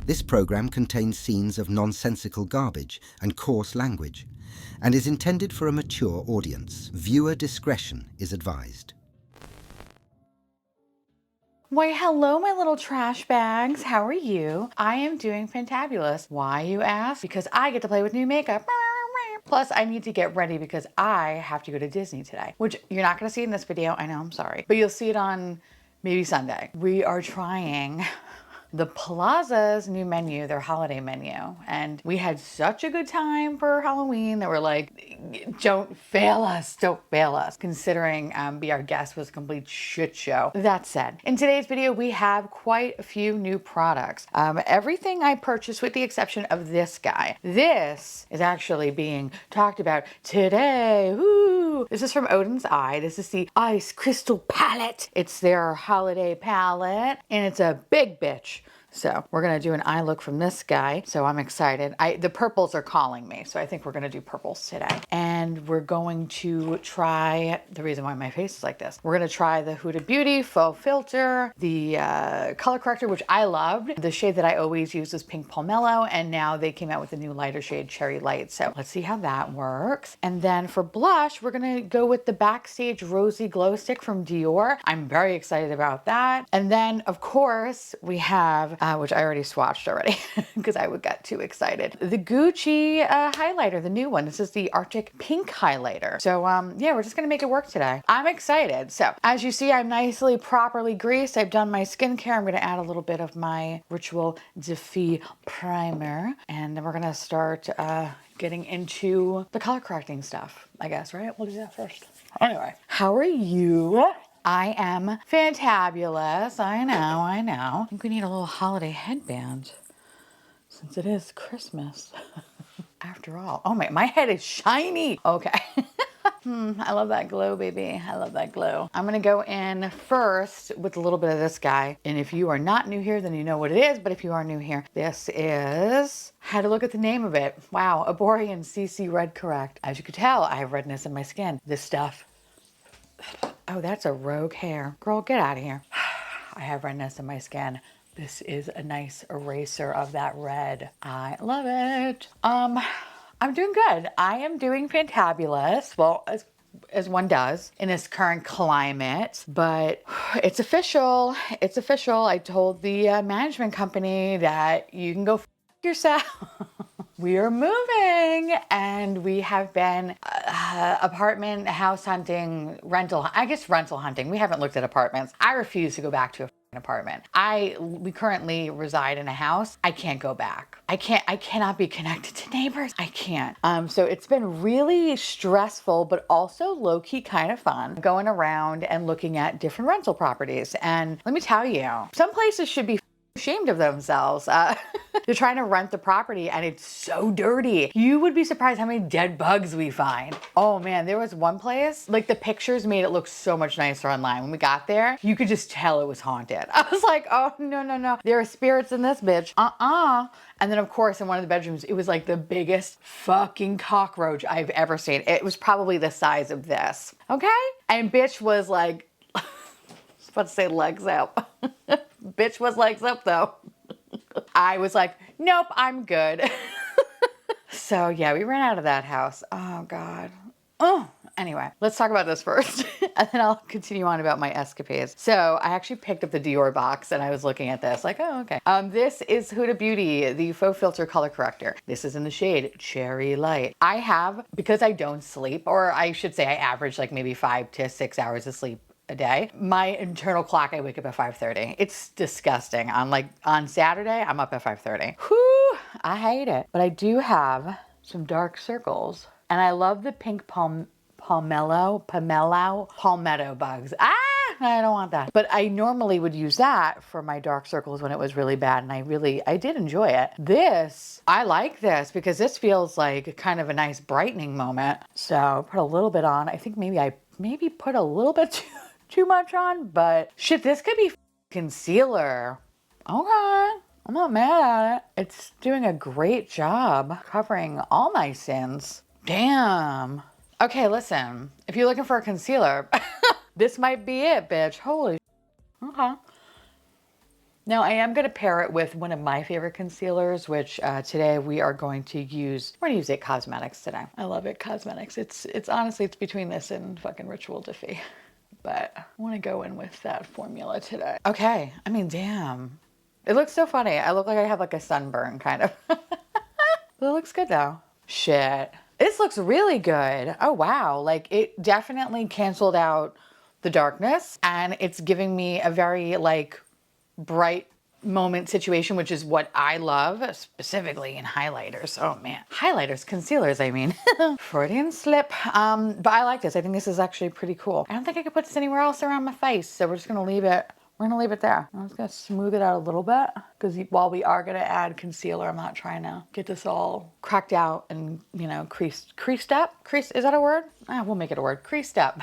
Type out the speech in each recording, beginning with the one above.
This program contains scenes of nonsensical garbage and coarse language and is intended for a mature audience. Viewer discretion is advised. Why, hello, my little trash bags. How are you? I am doing fantabulous. Why, you ask? Because I get to play with new makeup. Plus, I need to get ready because I have to go to Disney today, which you're not going to see in this video. I know, I'm sorry. But you'll see it on maybe Sunday. We are trying the Plaza's new menu, their holiday menu. And we had such a good time for Halloween that we're like, don't fail us, don't fail us, considering Be Our Guest was a complete shit show. That said, in today's video, we have quite a few new products. Everything I purchased with the exception of this guy. This is actually being talked about today. Woo! This is from Odin's Eye. This is the Ice Crystal Palette. It's their holiday palette and it's a big bitch. So we're gonna do an eye look from this guy. So I'm excited. The purples are calling me. So I think we're gonna do purples today. And we're going to try, the reason why my face is like this, we're gonna try the Huda Beauty Faux Filter, the color corrector, which I loved. The shade that I always use is Pink Pomelo, and now they came out with a new lighter shade, Cherry Light. So let's see how that works. And then for blush, we're gonna go with the Backstage Rosy Glow Stick from Dior. I'm very excited about that. And then of course we have which I already swatched already because I would get too excited. The Gucci highlighter, the new one. This is the Arctic Pink highlighter. So yeah, we're just gonna make it work today. I'm excited. So as you see, I'm nicely properly greased. I've done my skincare. I'm gonna add a little bit of my Ritual Defy primer, and then we're gonna start getting into the color correcting stuff, I guess, right? We'll do that first. Anyway, how are you? I am fantabulous. I know, I know. I think we need a little holiday headband since it is Christmas. After all. Oh my head is shiny. Okay. I love that glow, baby. I love that glow. I'm gonna go in first with a little bit of this guy. And if you are not new here, then you know what it is. But if you are new here, this is, had to look at the name of it. Wow, Aborian CC Red Correct. As you could tell, I have redness in my skin. This stuff. Oh, that's a rogue hair. Girl, get out of here. I have redness in my skin. This is a nice eraser of that red. I love it. I'm doing good. I am doing fantabulous. Well, as one does in this current climate, but it's official. It's official. I told the management company that you can go f yourself. We are moving and we have been apartment, house hunting, rental hunting. We haven't looked at apartments. I refuse to go back to an apartment. We currently reside in a house. I can't go back. I cannot be connected to neighbors. I can't. So it's been really stressful, but also low-key kind of fun going around and looking at different rental properties. And let me tell you, some places should be ashamed of themselves. They're trying to rent the property and it's so dirty. You would be surprised how many dead bugs we find. Oh man, there was one place, like the pictures made it look so much nicer online. When we got there, you could just tell it was haunted. I was like, oh no, no, no. There are spirits in this bitch. And then of course in one of the bedrooms, it was like the biggest fucking cockroach I've ever seen. It was probably the size of this, okay? And bitch was like, I was about to say legs up. Bitch was legs up though. I was like, nope, I'm good. So yeah, we ran out of that house. Oh God. Oh, anyway, let's talk about this first and then I'll continue on about my escapades. So I actually picked up the Dior box and I was looking at this like, oh, okay. This is Huda Beauty, the Faux Filter Color Corrector. This is in the shade Cherry Light. I have, because I don't sleep, or I should say I average like maybe 5 to 6 hours of sleep a day. My internal clock, I wake up at 5:30. It's disgusting. On Saturday, I'm up at 5:30. Whew, I hate it. But I do have some dark circles. And I love the pink palmetto bugs. I don't want that. But I normally would use that for my dark circles when it was really bad. And I did enjoy it. This, I like this because this feels like kind of a nice brightening moment. So put a little bit on. I think maybe I put a little bit too much on, but shit, this could be concealer. Okay, I'm not mad at it. It's doing a great job covering all my sins. Damn. Okay, listen, if you're looking for a concealer, this might be it, bitch. Holy okay. Now I am going to pair it with one of my favorite concealers, which today we are going to use. We're going to use It Cosmetics today. I love It Cosmetics. It's honestly, it's between this and fucking Ritual Defy. But I want to go in with that formula today. Okay, I mean, damn. It looks so funny. I look like I have like a sunburn kind of. But it looks good though. Shit. This looks really good. Oh wow. Like it definitely canceled out the darkness and it's giving me a very like bright moment situation, which is what I love, specifically in highlighters. Oh man, highlighters, concealers, I mean. Freudian slip. But I like this. I think this is actually pretty cool. I don't think I could put this anywhere else around my face, so we're just gonna leave it. We're gonna leave it there. I'm just gonna smooth it out a little bit because while we are gonna add concealer, I'm not trying to get this all cracked out and, you know, creased up. Crease, is that a word? We'll make it a word. Creased up.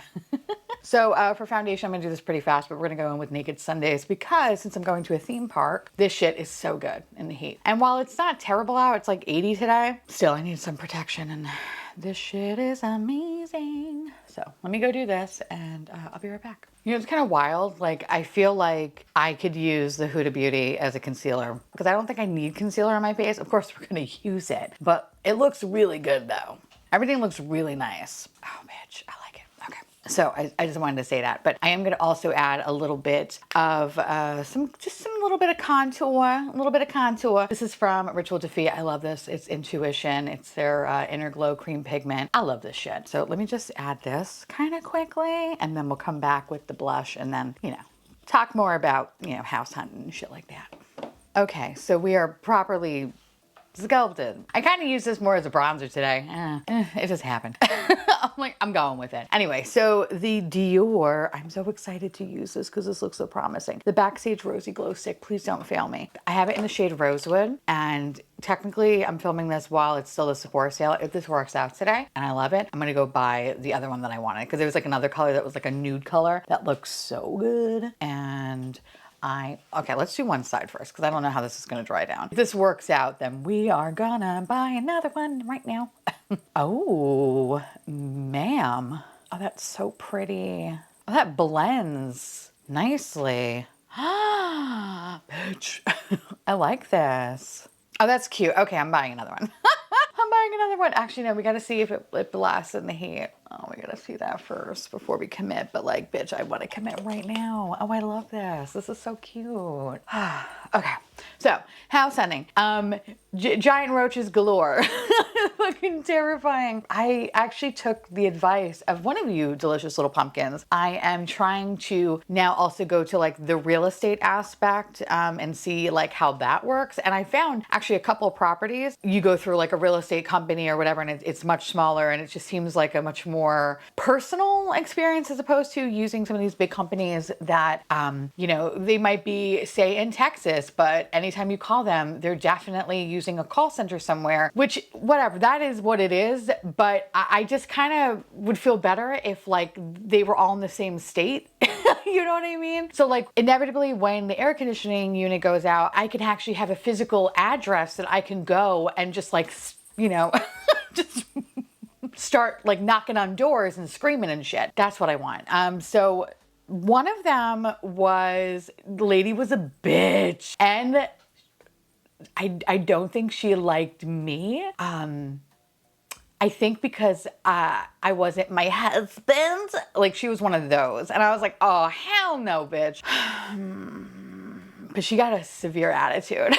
So for foundation, I'm gonna do this pretty fast, but we're gonna go in with Naked Sundays because since I'm going to a theme park, this shit is so good in the heat. And while it's not terrible out, it's like 80 today, still I need some protection and this shit is amazing. So let me go do this and I'll be right back. You know, it's kind of wild. Like I feel like I could use the Huda Beauty as a concealer because I don't think I need concealer on my face. Of course, we're gonna use it, but it looks really good though. Everything looks really nice. Oh, bitch, I like it. Okay. So I just wanted to say that, but I am going to also add a little bit of some little bit of contour, This is from Ritual Defy. I love this. It's Intuition. It's their Inner Glow Cream Pigment. I love this shit. So let me just add this kind of quickly and then we'll come back with the blush and then, you know, talk more about, you know, house hunting and shit like that. Okay. So we are properly sculpted. I kind of use this more as a bronzer today. It just happened. I'm going with it. Anyway, so the Dior, I'm so excited to use this because this looks so promising. The Backstage Rosy Glow Stick, please don't fail me. I have it in the shade Rosewood and technically I'm filming this while it's still the Sephora sale. If this works out today and I love it, I'm gonna go buy the other one that I wanted because there was like another color that was like a nude color that looks so good. And okay, let's do one side first because I don't know how this is going to dry down. If this works out, then we are gonna buy another one right now. Oh, ma'am. Oh, that's so pretty. Oh, that blends nicely. Ah, bitch. I like this. Oh, that's cute. Okay, I'm buying another one. I'm buying another one. Actually, no, we got to see if it lasts in the heat. Oh, we got to see that first before we commit. But like, bitch, I want to commit right now. Oh, I love this. This is so cute. Okay. So house hunting. Giant roaches galore. Fucking terrifying. I actually took the advice of one of you delicious little pumpkins. I am trying to now also go to like the real estate aspect and see like how that works. And I found actually a couple of properties. You go through like a real estate company or whatever, and it's much smaller and it just seems like a much more personal experience as opposed to using some of these big companies that, you know, they might be, say, in Texas, but anytime you call them, they're definitely using a call center somewhere, which whatever, that is what it is. But I just kind of would feel better if like they were all in the same state. You know what I mean? So like inevitably when the air conditioning unit goes out, I can actually have a physical address that I can go and just like, you know, just start like knocking on doors and screaming and shit. That's what I want. So one of them was, the lady was a bitch and I don't think she liked me. I think because I wasn't my husband. Like she was one of those. And I was like, oh, hell no, bitch. But she got a severe attitude.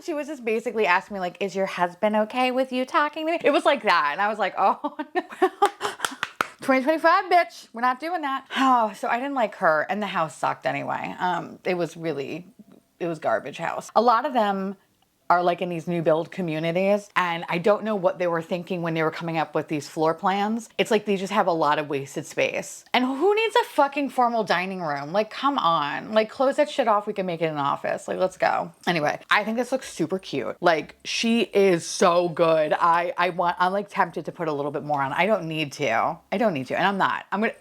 She was just basically asking me like, is your husband okay with you talking to me? It was like that. And I was like, oh, no. 2025, bitch. We're not doing that. Oh, so I didn't like her and the house sucked anyway. It was garbage house. A lot of them are like in these new build communities. And I don't know what they were thinking when they were coming up with these floor plans. It's like they just have a lot of wasted space. And who needs a fucking formal dining room? Like, come on. Like, close that shit off. We can make it an office. Like, let's go. Anyway, I think this looks super cute. Like, she is so good. I'm like tempted to put a little bit more on. I don't need to. And I'm not. I'm gonna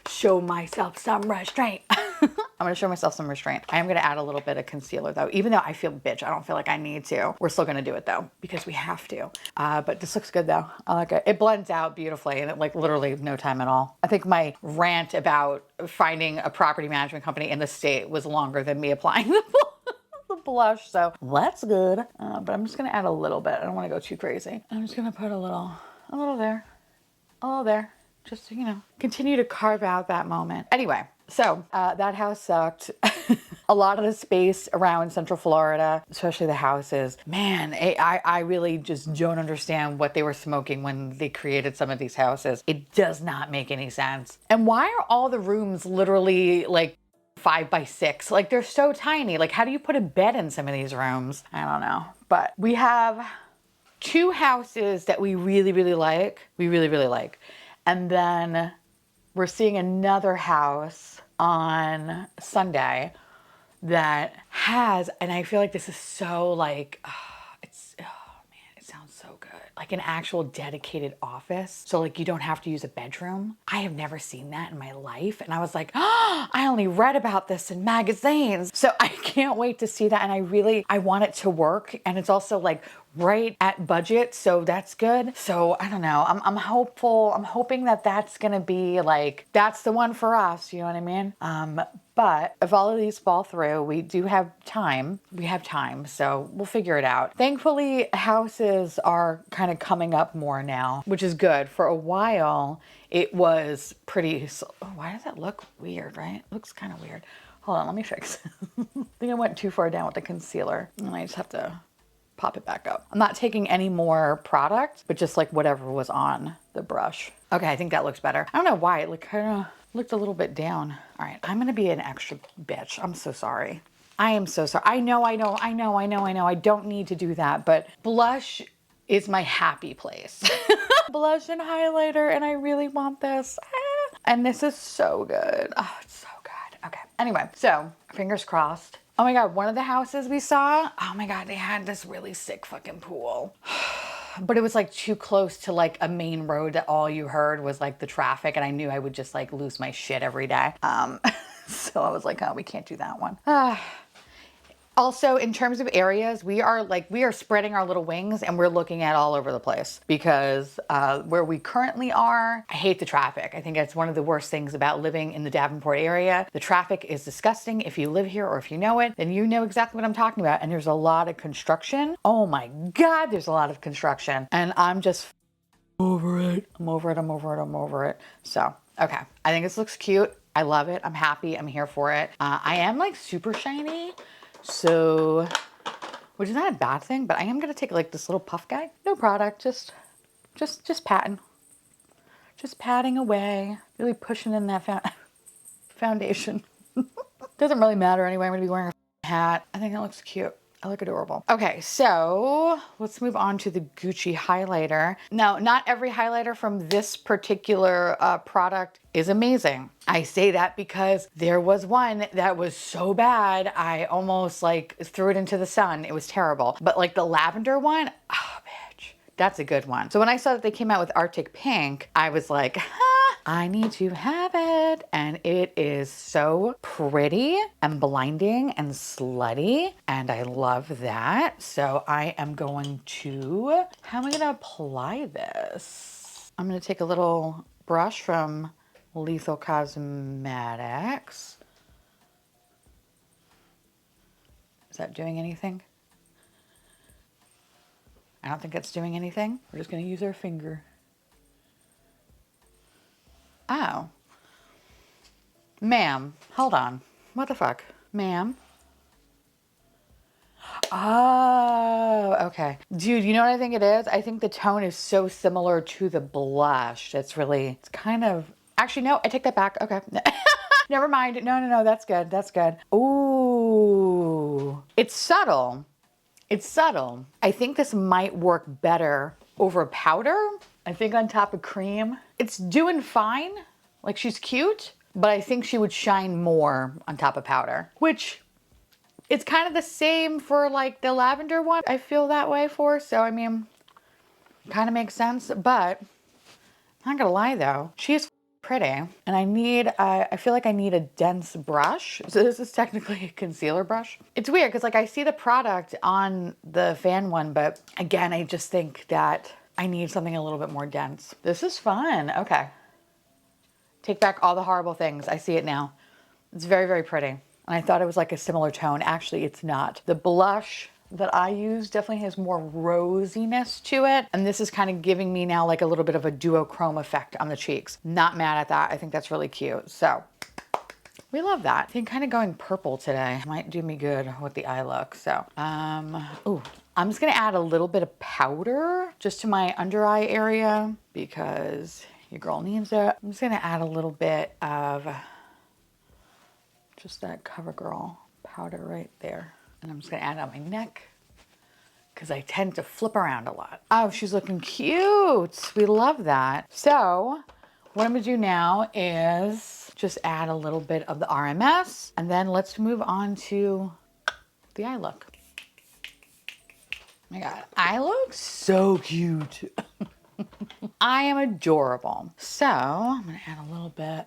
show myself some restraint. I'm gonna show myself some restraint. I am gonna add a little bit of concealer though, even though I feel, bitch, I don't feel like I need to. We're still gonna do it though, because we have to. But this looks good though. I like it. It blends out beautifully and it like literally no time at all. I think my rant about finding a property management company in the state was longer than me applying the blush, so that's good. But I'm just gonna add a little bit. I don't wanna go too crazy. I'm just gonna put a little there, a little there. Just, you know, continue to carve out that moment. Anyway, so that house sucked. A lot of the space around Central Florida, especially the houses, man, I really just don't understand what they were smoking when they created some of these houses. It does not make any sense. And why are all the rooms literally like 5 by 6? Like they're so tiny. Like how do you put a bed in some of these rooms? I don't know. But we have 2 houses that we really, really like. We really, really like. And then we're seeing another house on Sunday that has, and I feel like this is so like, oh man, it sounds so good. Like an actual dedicated office. So like you don't have to use a bedroom. I have never seen that in my life. And I was like, oh, I only read about this in magazines. So I can't wait to see that. And I want it to work. And it's also like right at budget, so that's good. So I don't know, I'm hopeful. I'm hoping that that's gonna be like, that's the one for us, you know what I mean? But if all of these fall through, we do have time. We have time, so we'll figure it out. Thankfully, houses are kind of coming up more now, which is good. For a while, it was pretty, why does that look weird, right? It looks kind of weird. Hold on, let me fix it. I think I went too far down with the concealer, and I just have to pop it back up. I'm not taking any more product, but just like whatever was on the brush. Okay, I think that looks better. I don't know why, it kind of looked a little bit down. All right, I'm gonna be an extra bitch. I'm so sorry. I am so sorry. I know. I don't need to do that, but blush is my happy place. Blush and highlighter, and I really want this. And this is so good. Oh, it's so good. Okay, anyway, so fingers crossed. Oh my God, one of the houses we saw, oh my God, they had this really sick fucking pool. But it was like too close to like a main road that all you heard was like the traffic, and I knew I would just like lose my shit every day. So I was like, oh, we can't do that one. Also, in terms of areas, we are spreading our little wings, and we're looking at all over the place, because where we currently are, I hate the traffic. I think that's one of the worst things about living in the Davenport area. The traffic is disgusting. If you live here or if you know it, then you know exactly what I'm talking about. And there's a lot of construction. Oh my God, there's a lot of construction. And I'm just over it. I'm over it. So, okay. I think this looks cute. I love it. I'm happy. I'm here for it. I am like super shiny. So, which is not a bad thing, but I am going to take like this little puff guy. No product, just patting. Just patting away. Really pushing in that foundation. Doesn't really matter anyway. I'm going to be wearing a hat. I think that looks cute. I look adorable. Okay, so let's move on to the Gucci highlighter. Now, not every highlighter from this particular product is amazing. I say that because there was one that was so bad, I almost like threw it into the sun. It was terrible. But like the lavender one, oh bitch, that's a good one. So when I saw that they came out with Arctic Pink, I was like, I need to have it. And it is so pretty and blinding and slutty. And I love that. So I am going to, how am I gonna apply this? I'm gonna take a little brush from Lethal Cosmetics. Is that doing anything? I don't think it's doing anything. We're just gonna use our finger. Oh. Ma'am, hold on. What the fuck? Ma'am? Oh, okay. Dude, you know what I think it is? I think the tone is so similar to the blush. It's kind of, actually, no, I take that back. Okay. Never mind. No, that's good. That's good. Ooh. It's subtle. It's subtle. I think this might work better over powder. I think on top of cream. It's doing fine. Like, she's cute, but I think she would shine more on top of powder, which it's kind of the same for like the lavender one. I feel that way for, so I mean, kind of makes sense, but I'm not gonna lie though, she is pretty, and I feel like I need a dense brush. So this is technically a concealer brush. It's weird because like I see the product on the fan one, but again, I just think that I need something a little bit more dense. This is fun. Okay. Take back all the horrible things. I see it now. It's very, very pretty. And I thought it was like a similar tone. Actually, it's not. The blush that I use definitely has more rosiness to it. And this is kind of giving me now like a little bit of a duochrome effect on the cheeks. Not mad at that. I think that's really cute. So we love that. I think kind of going purple today might do me good with the eye look. So, ooh, I'm just gonna add a little bit of powder just to my under eye area because your girl needs it. I'm just gonna add a little bit of just that CoverGirl powder right there. And I'm just gonna add it on my neck because I tend to flip around a lot. Oh, she's looking cute. We love that. So what I'm gonna do now is just add a little bit of the RMS and then let's move on to the eye look. Oh my God, I look so cute. I am adorable. So I'm gonna add a little bit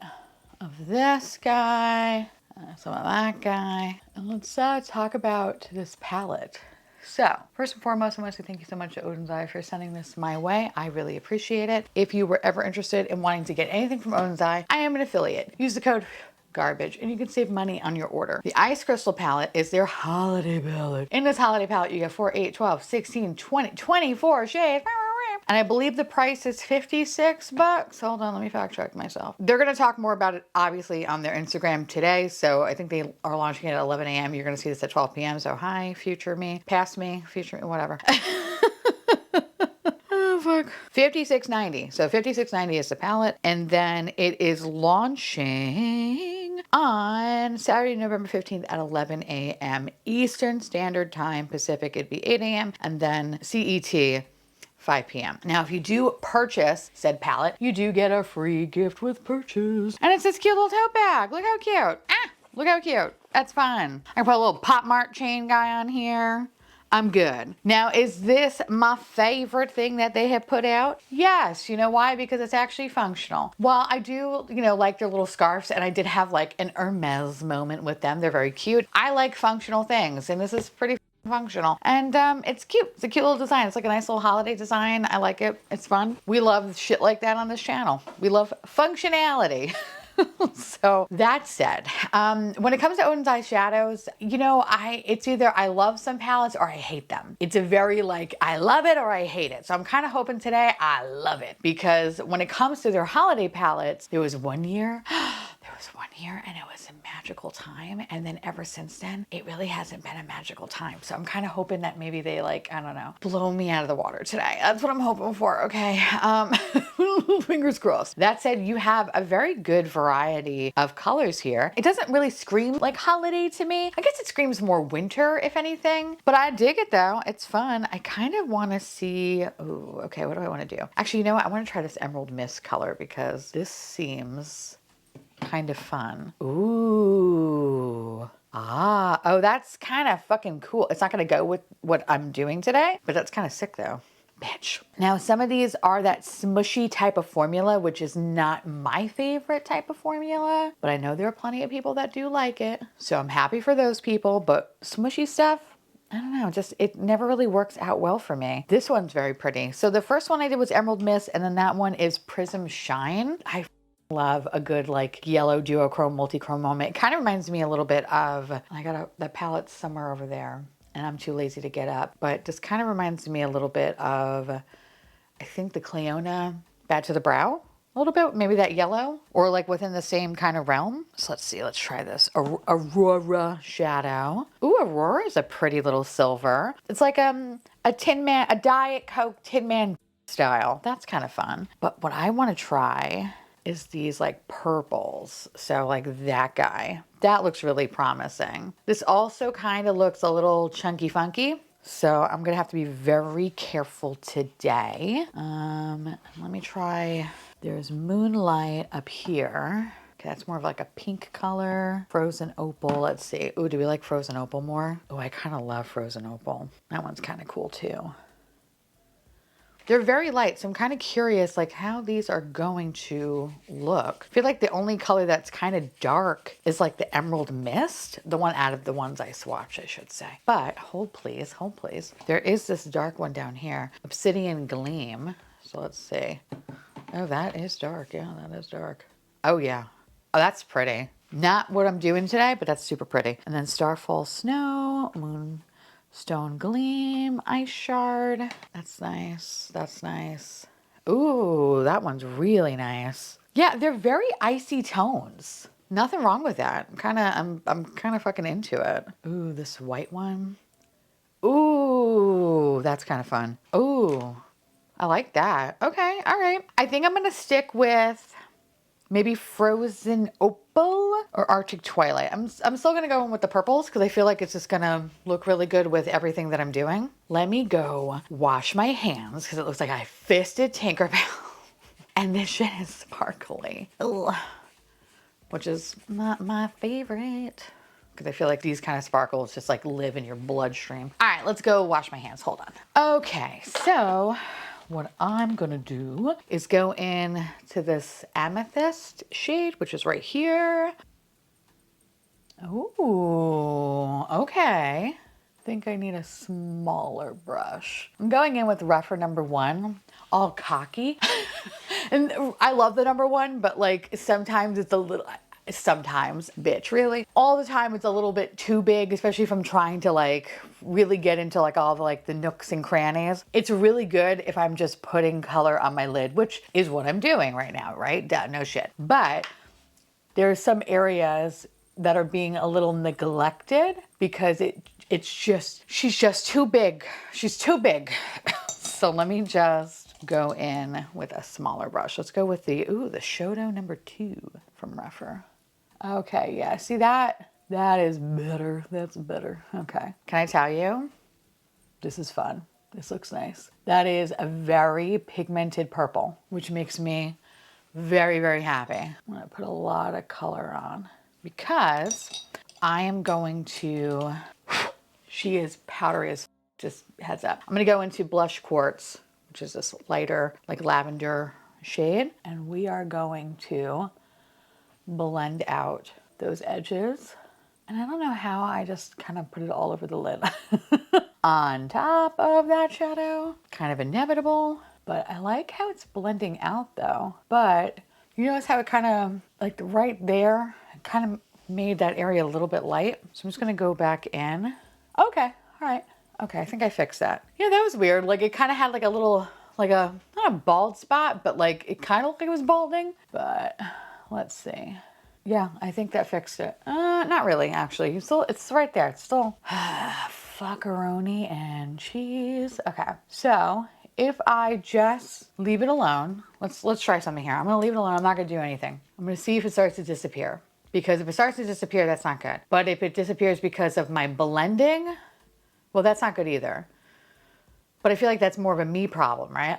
of this guy, some of that guy, and let's talk about this palette. So first and foremost, I want to say thank you so much to Odin's Eye for sending this my way. I really appreciate it. If you were ever interested in wanting to get anything from Odin's Eye, I am an affiliate. Use the code garbage and you can save money on your order. The Ice Crystal palette is their holiday palette. In this holiday palette, you get 4, 8, 12, 16, 20, 24 shades. And I believe the price is 56 bucks. Hold on, let me fact check myself. They're gonna talk more about it obviously on their Instagram today. So I think they are launching it at 11 a.m. You're gonna see this at 12 p.m. So hi, future me, past me, future me, whatever. Oh, fuck. $56.90. So $56.90 is the palette. And then it is launching on Saturday, November 15th at 11 a.m. Eastern Standard Time. Pacific, it'd be 8 a.m. And then CET, 5 p.m. Now, if you do purchase said palette, you do get a free gift with purchase. And it's this cute little tote bag. Look how cute. Ah, look how cute. That's fun. I put a little Pop Mart chain guy on here. I'm good. Now, is this my favorite thing that they have put out? Yes. You know why? Because it's actually functional. Well, I do, like their little scarves, and I did have like an Hermes moment with them. They're very cute. I like functional things, and this is pretty functional. And it's cute. It's a cute little design. It's like a nice little holiday design. I like it. It's fun. We love shit like that on this channel. We love functionality. So that said, when it comes to Odin's Eyeshadows, it's either I love some palettes or I hate them. It's a very I love it or I hate it. So I'm kind of hoping today I love it, because when it comes to their holiday palettes, there was one year and it was a magical time. And then ever since then, it really hasn't been a magical time. So I'm kind of hoping that maybe they I don't know, blow me out of the water today. That's what I'm hoping for. Okay. Fingers crossed. That said, you have a very good variety of colors here. It doesn't really scream like holiday to me. I guess it screams more winter, if anything, but I dig it though. It's fun. I kind of want to see, oh, okay. What do I want to do? Actually, you know what? I want to try this Emerald Mist color because this seems kind of fun. Ooh. Oh, that's kind of fucking cool. It's not going to go with what I'm doing today, but that's kind of sick though. Bitch. Now, some of these are that smushy type of formula, which is not my favorite type of formula, but I know there are plenty of people that do like it. So I'm happy for those people, but smushy stuff, I don't know, it never really works out well for me. This one's very pretty. So the first one I did was Emerald Mist, and then that one is Prism Shine. I love a good yellow duochrome multi-chrome moment. It kind of reminds me a little bit of, I got that palette somewhere over there and I'm too lazy to get up, but this kind of reminds me a little bit of, I think the Cleona Bad to the Brow, a little bit, maybe that yellow, or within the same kind of realm. So let's see, let's try this. Aurora Shadow. Ooh, Aurora is a pretty little silver. It's like a Tin Man, a Diet Coke Tin Man style. That's kind of fun. But what I want to try is these purples. So that guy. That looks really promising. This also kind of looks a little chunky funky. So I'm gonna have to be very careful today. Let me try, there's Moonlight up here. Okay, that's more of a pink color. Frozen Opal, let's see. Ooh, do we like Frozen Opal more? Oh, I kind of love Frozen Opal. That one's kind of cool too. They're very light, so I'm kind of curious how these are going to look. I feel like the only color that's kind of dark is the Emerald Mist, the one out of the ones I swatched, I should say. But hold please, hold please. There is this dark one down here, Obsidian Gleam. So let's see. Oh, that is dark. Yeah, that is dark. Oh yeah. Oh, that's pretty. Not what I'm doing today, but that's super pretty. And then Starfall Snow, Moonstone Gleam, Ice Shard. That's nice. That's nice. Ooh, that one's really nice. Yeah, they're very icy tones. Nothing wrong with that. I'm kind of fucking into it. Ooh, this white one. Ooh, that's kind of fun. Ooh, I like that. Okay, all right. I think I'm gonna stick with maybe Frozen Opal or Arctic Twilight. I'm still gonna go in with the purples because I feel like it's just gonna look really good with everything that I'm doing. Let me go wash my hands because it looks like I fisted Tinkerbell. And this shit is sparkly. Ugh. Which is not my favorite. Because I feel like these kind of sparkles just like live in your bloodstream. All right, let's go wash my hands. Hold on. Okay, so what I'm gonna do is go in to this amethyst shade, which is right here. Ooh, okay. I think I need a smaller brush. I'm going in with rougher number one, all cocky. And I love the number one, but like sometimes it's a little, sometimes, bitch, really. All the time it's a little bit too big, especially if I'm trying to like really get into like all the like the nooks and crannies. It's really good if I'm just putting color on my lid, which is what I'm doing right now, right? Duh, no shit. But there are some areas that are being a little neglected because she's just too big. She's too big. So let me just go in with a smaller brush. Let's go with the Eyeshadow number 2 from Rougher. Okay, yeah, see that? That is better. That's better. Okay. Can I tell you? This is fun. This looks nice. That is a very pigmented purple, which makes me very, very happy. I'm gonna put a lot of color on because I am going to, she is powdery as just heads up. I'm gonna go into Blush Quartz, which is this lighter like lavender shade. And we are going to blend out those edges. And I don't know how I just kind of put it all over the lid. On top of that shadow, kind of inevitable. But I like how it's blending out though. But you notice how it kind of, like right there, it kind of made that area a little bit light. So I'm just gonna go back in. Okay, all right. Okay, I think I fixed that. Yeah, that was weird. Like it kind of had like a little, like a, not a bald spot, but like it kind of looked like it was balding. But let's see. Yeah, I think that fixed it. Not really, actually. It's right there. It's still fuckaroni and cheese. Okay, so if I just leave it alone, let's try something here. I'm gonna leave it alone. I'm not gonna do anything. I'm gonna see if it starts to disappear. Because if it starts to disappear, that's not good. But if it disappears because of my blending, well, that's not good either. But I feel like that's more of a me problem, right?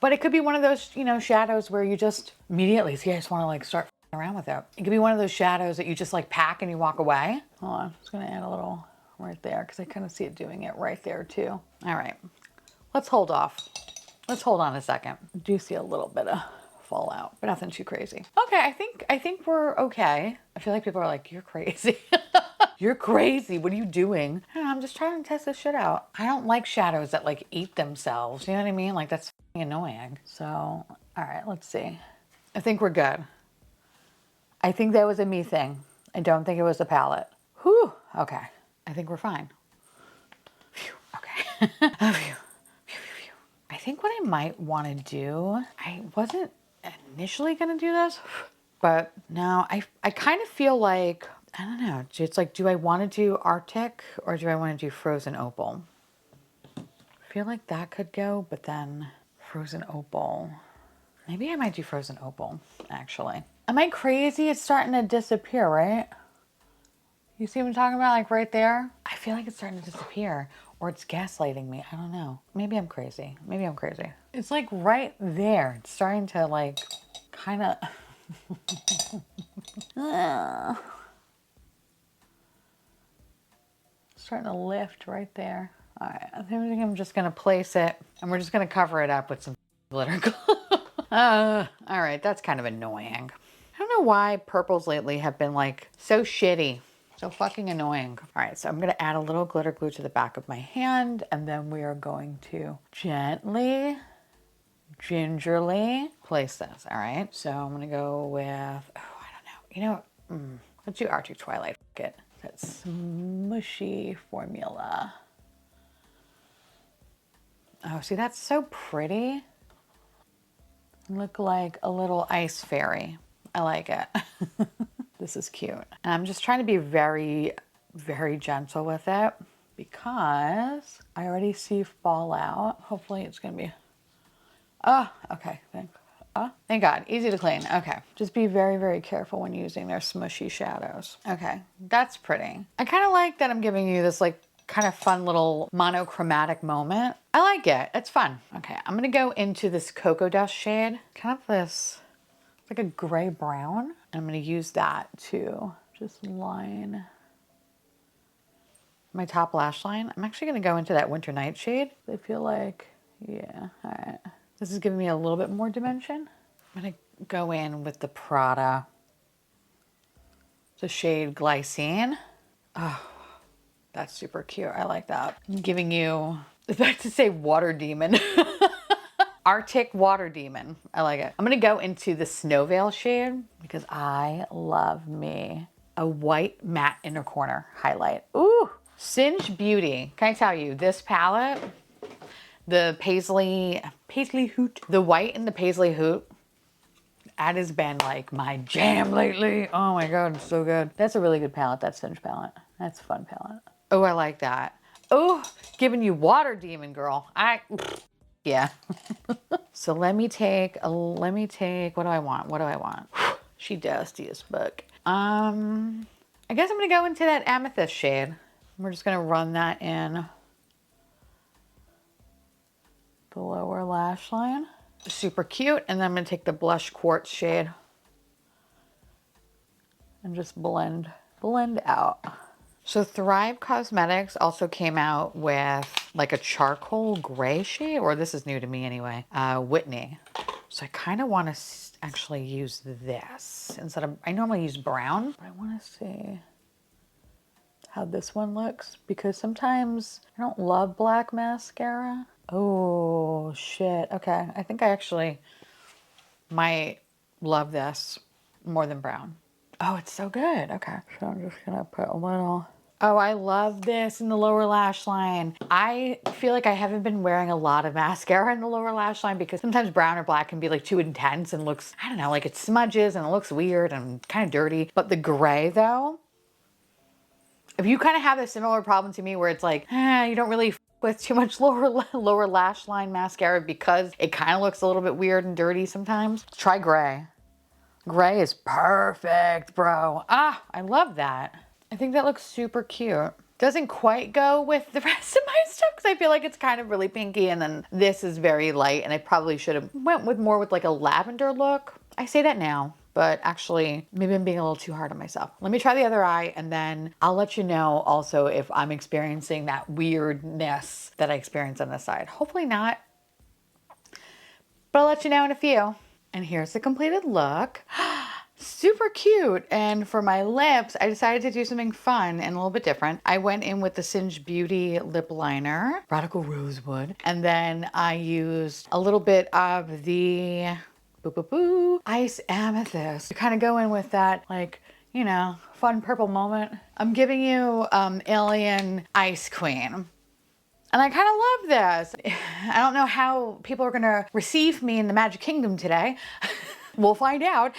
But it could be one of those, you know, shadows where you just immediately, see, I just want to like start around with it. It could be one of those shadows that you just like pack and you walk away. Hold on, I'm just gonna add a little right there because I kind of see it doing it right there too. All right, let's hold off. Let's hold on a second. I do see a little bit of fallout, but nothing too crazy. Okay, I think we're okay. I feel like people are like, you're crazy. You're crazy. What are you doing? I don't know, I'm just trying to test this shit out. I don't like shadows that like eat themselves. You know what I mean? Like that's annoying. So, all right, let's see. I think we're good. I think that was a me thing. I don't think it was a palette. Whew. Okay. I think we're fine. Phew. Okay. Phew. Phew, phew, phew. I think what I might want to do, I wasn't initially going to do this, but now I kind of feel like, I don't know. It's like, do I want to do Arctic or do I want to do Frozen Opal? I feel like that could go, but then Frozen Opal. Maybe I might do Frozen Opal, actually. Am I crazy? It's starting to disappear, right? You see what I'm talking about? Like right there? I feel like it's starting to disappear. Or it's gaslighting me. I don't know. Maybe I'm crazy. Maybe I'm crazy. It's like right there. It's starting to like kind of... starting to lift right there. All right. I think I'm just going to place it and we're just going to cover it up with some glitter glue. All right. That's kind of annoying. I don't know why purples lately have been like so shitty. So fucking annoying. All right, so I'm gonna add a little glitter glue to the back of my hand and then we are going to gently, gingerly place this, all right? So I'm gonna go with, oh, I don't know. You know, Let's do Arctic Twilight. Get that smushy formula. Oh, see, that's so pretty. Look like a little ice fairy. I like it. This is cute. And I'm just trying to be very, very gentle with it because I already see fallout. Hopefully it's gonna be, oh, okay, thank God, easy to clean. Okay, just be very, very careful when using their smushy shadows. Okay, that's pretty. I kind of like that I'm giving you this like kind of fun little monochromatic moment. I like it, it's fun. Okay, I'm gonna go into this Cocoa Dust shade, kind of this, like a gray brown. I'm gonna use that to just line my top lash line. I'm actually gonna go into that Winter Night shade. I feel like, yeah, all right. This is giving me a little bit more dimension. I'm gonna go in with the Prada, the shade Glycine. Oh, that's super cute. I like that. I'm giving you, I was about to say Water Demon. Arctic Water Demon. I like it. I'm gonna go into the Snow Veil shade because I love me a white matte inner corner highlight. Ooh, Singe Beauty. Can I tell you, this palette, the Paisley Hoot, the white and the Paisley Hoot, that has been like my jam lately. Oh my God, it's so good. That's a really good palette, that Singe palette. That's a fun palette. Oh, I like that. Oh, giving you Water Demon, girl. Yeah. So let me take, what do I want? What do I want? She dusty as fuck. I guess I'm gonna go into that Amethyst shade. We're just gonna run that in the lower lash line. Super cute. And then I'm gonna take the Blush Quartz shade and just blend out. So Thrive Cosmetics also came out with like a charcoal gray shade, or this is new to me anyway, Whitney. So I kind of want to actually use this instead of, I normally use brown, but I want to see how this one looks because sometimes I don't love black mascara. Oh shit. Okay. I think I actually might love this more than brown. Oh, it's so good. Okay. So I'm just gonna put a little. Oh, I love this in the lower lash line. I feel like I haven't been wearing a lot of mascara in the lower lash line because sometimes brown or black can be like too intense and looks, I don't know, like it smudges and it looks weird and kind of dirty. But the gray though, if you kind of have a similar problem to me where it's like, you don't really with too much lower lash line mascara because it kind of looks a little bit weird and dirty sometimes, try gray. Gray is perfect, bro. Ah, I love that. I think that looks super cute. Doesn't quite go with the rest of my stuff because I feel like it's kind of really pinky and then this is very light and I probably should have went with more with like a lavender look. I say that now, but actually maybe I'm being a little too hard on myself. Let me try the other eye and then I'll let you know also if I'm experiencing that weirdness that I experience on this side. Hopefully not, but I'll let you know in a few. And here's the completed look. Super cute. And for my lips, I decided to do something fun and a little bit different. I went in with the Singe Beauty lip liner, Radical Rosewood, and then I used a little bit of the Ice Amethyst to kind of go in with that, like, you know, fun purple moment. I'm giving you Alien Ice Queen. And I kind of love this. I don't know how people are gonna receive me in the Magic Kingdom today. We'll find out.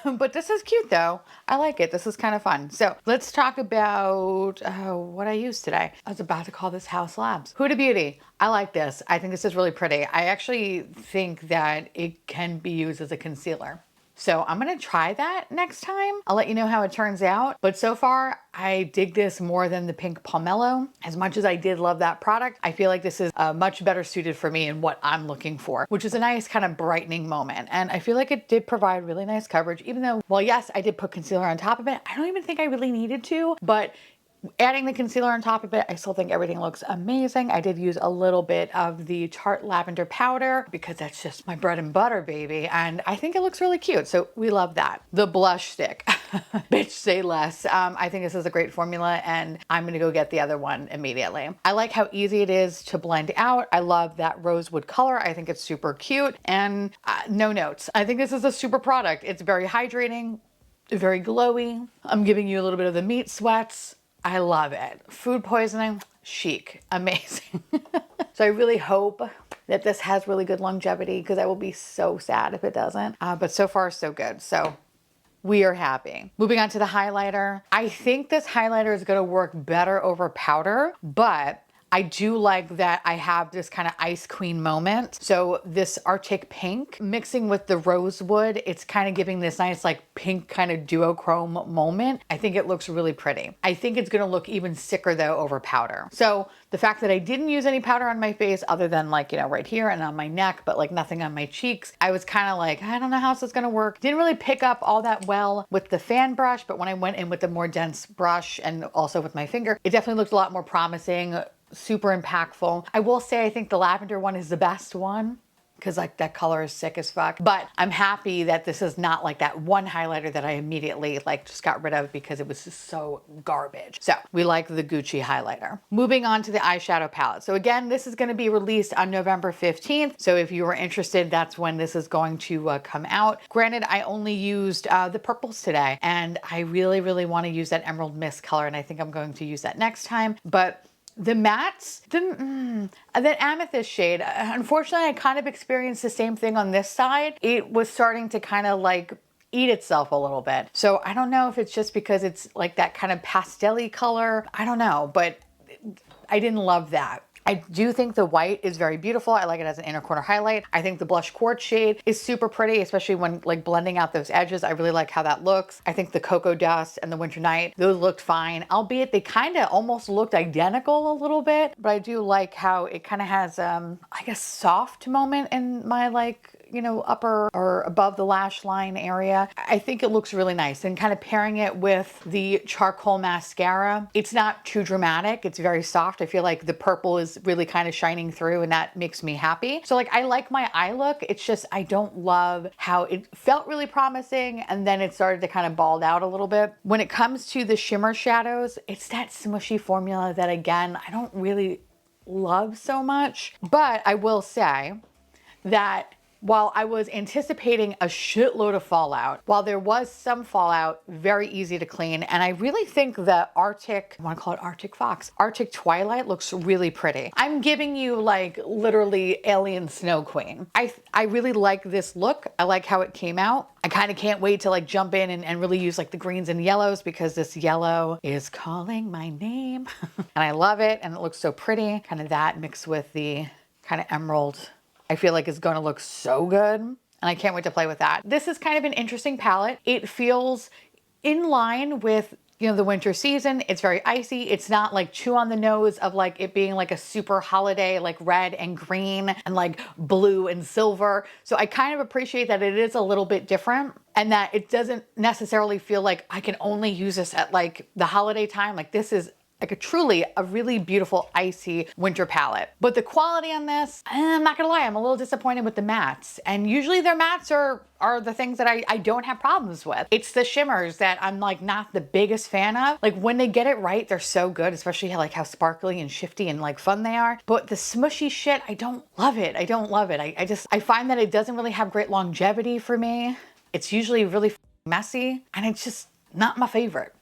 But this is cute though. I like it. This is kind of fun. So let's talk about what I used today. I was about to call this House Labs. Huda Beauty. I like this. I think this is really pretty. I actually think that it can be used as a concealer. So I'm gonna try that next time. I'll let you know how it turns out. But so far, I dig this more than the pink pomelo. As much as I did love that product, I feel like this is much better suited for me and what I'm looking for, which is a nice kind of brightening moment. And I feel like it did provide really nice coverage, even though, well, yes, I did put concealer on top of it. I don't even think I really needed to, but adding the concealer on top of it, I still think everything looks amazing. I did use a little bit of the Tarte Lavender Powder because that's just my bread and butter, baby. And I think it looks really cute. So we love that. The blush stick. Bitch, say less. I think this is a great formula and I'm gonna go get the other one immediately. I like how easy it is to blend out. I love that rosewood color. I think it's super cute and no notes. I think this is a super product. It's very hydrating. very glowy. I'm giving you a little bit of the meat sweats. I love it. Food poisoning, chic, amazing. So I really hope that this has really good longevity because I will be so sad if it doesn't. But so far, so good. So we are happy. Moving on to the highlighter. I think this highlighter is gonna work better over powder, but I do like that I have this kind of ice queen moment. So this Arctic pink mixing with the rosewood, it's kind of giving this nice like pink kind of duochrome moment. I think it looks really pretty. I think it's gonna look even sicker though over powder. So the fact that I didn't use any powder on my face other than like, you know, right here and on my neck, but like nothing on my cheeks, I was kind of like, I don't know how this is gonna work. Didn't really pick up all that well with the fan brush, but when I went in with the more dense brush and also with my finger, it definitely looked a lot more promising. Super impactful. I will say I think the lavender one is the best one because like that color is sick as fuck. But I'm happy that this is not like that one highlighter that I immediately like just got rid of because it was just so garbage. So we like the Gucci highlighter. Moving on to the eyeshadow palette. So again, this is going to be released on November 15th. So if you were interested, that's when this is going to come out. Granted, I only used the purples today and I really want to use that emerald mist color and I think I'm going to use that next time. But the mattes, that amethyst shade, unfortunately, I kind of experienced the same thing on this side. It was starting to kind of like eat itself a little bit. So I don't know if it's just because it's like that kind of pastel-y color. I don't know, but I didn't love that. I do think the white is very beautiful. I like it as an inner corner highlight. I think the blush quartz shade is super pretty, especially when like blending out those edges. I really like how that looks. I think the cocoa dust and the winter night, those looked fine, albeit they kind of almost looked identical a little bit, but I do like how it kind of has, I guess, soft moment in my like, you know, upper or above the lash line area. I think it looks really nice and kind of pairing it with the charcoal mascara. It's not too dramatic. It's very soft. I feel like the purple is really kind of shining through and that makes me happy. So like, I like my eye look. It's just, I don't love how it felt really promising and then it started to kind of bald out a little bit. When it comes to the shimmer shadows, it's that smushy formula that again, I don't really love so much, but I will say that while I was anticipating a shitload of fallout, while there was some fallout, very easy to clean. And I really think the Arctic, I want to call it Arctic Fox, Arctic Twilight looks really pretty. I'm giving you like literally alien snow queen. I really like this look. I like how it came out. I kind of can't wait to like jump in and really use like the greens and yellows because this yellow is calling my name. And I love it. And it looks so pretty. Kind of that mixed with the kind of emerald, I feel like it's going to look so good and I can't wait to play with that. This is kind of an interesting palette. It feels in line with, you know, the winter season. It's very icy. It's not like chew on the nose of like it being like a super holiday, like red and green and like blue and silver. So I kind of appreciate that it is a little bit different and that it doesn't necessarily feel like I can only use this at like the holiday time. Like this is like truly a really beautiful icy winter palette. But the quality on this, I'm not gonna lie, I'm a little disappointed with the mattes. And usually their mattes are the things that I don't have problems with. It's the shimmers that I'm like not the biggest fan of. Like when they get it right, they're so good, especially like how sparkly and shifty and like fun they are. But the smushy shit, I don't love it. I don't love it. I find that it doesn't really have great longevity for me. It's usually really messy and it's just not my favorite.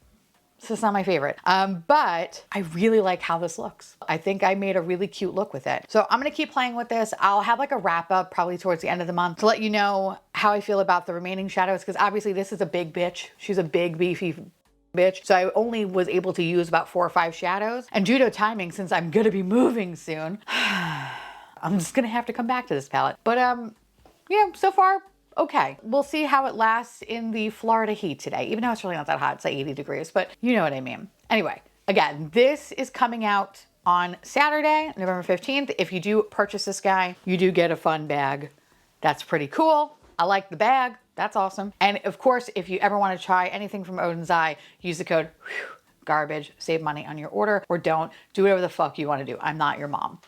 This is not my favorite, but I really like how this looks. I think I made a really cute look with it. So I'm gonna keep playing with this. I'll have like a wrap up probably towards the end of the month to let you know how I feel about the remaining shadows because obviously this is a big bitch. She's a big beefy bitch. So I only was able to use about 4 or 5 shadows. And due to timing, since I'm gonna be moving soon, I'm just gonna have to come back to this palette. But yeah, so far, okay. We'll see how it lasts in the Florida heat today, even though it's really not that hot. It's like 80 degrees, but you know what I mean. Anyway, again, this is coming out on Saturday, November 15th. If you do purchase this guy, you do get a fun bag. That's pretty cool. I like the bag. That's awesome. And of course, if you ever want to try anything from Odin's Eye, use the code garbage, save money on your order, or don't. Do whatever the fuck you want to do. I'm not your mom.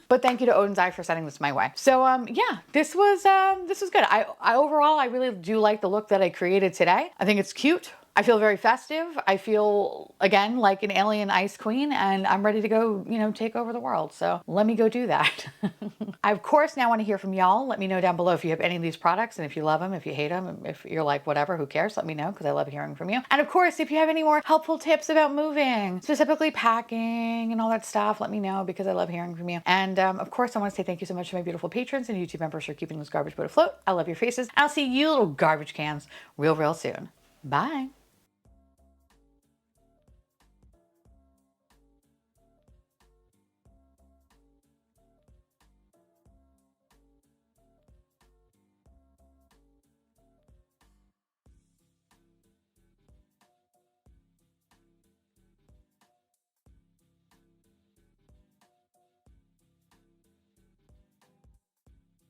But thank you to Odin's Eye for sending this my way. So yeah, this was good. I overall, I really do like the look that I created today. I think it's cute. I feel very festive. I feel, again, like an alien ice queen, and I'm ready to go, take over the world. So let me go do that. I, of course, now want to hear from y'all. Let me know down below if you have any of these products and if you love them, if you hate them, if you're like, whatever, who cares? Let me know because I love hearing from you. And of course, if you have any more helpful tips about moving, specifically packing and all that stuff, let me know because I love hearing from you. And of course, I want to say thank you so much to my beautiful patrons and YouTube members for keeping this garbage boat afloat. I love your faces. I'll see you little garbage cans real soon. Bye.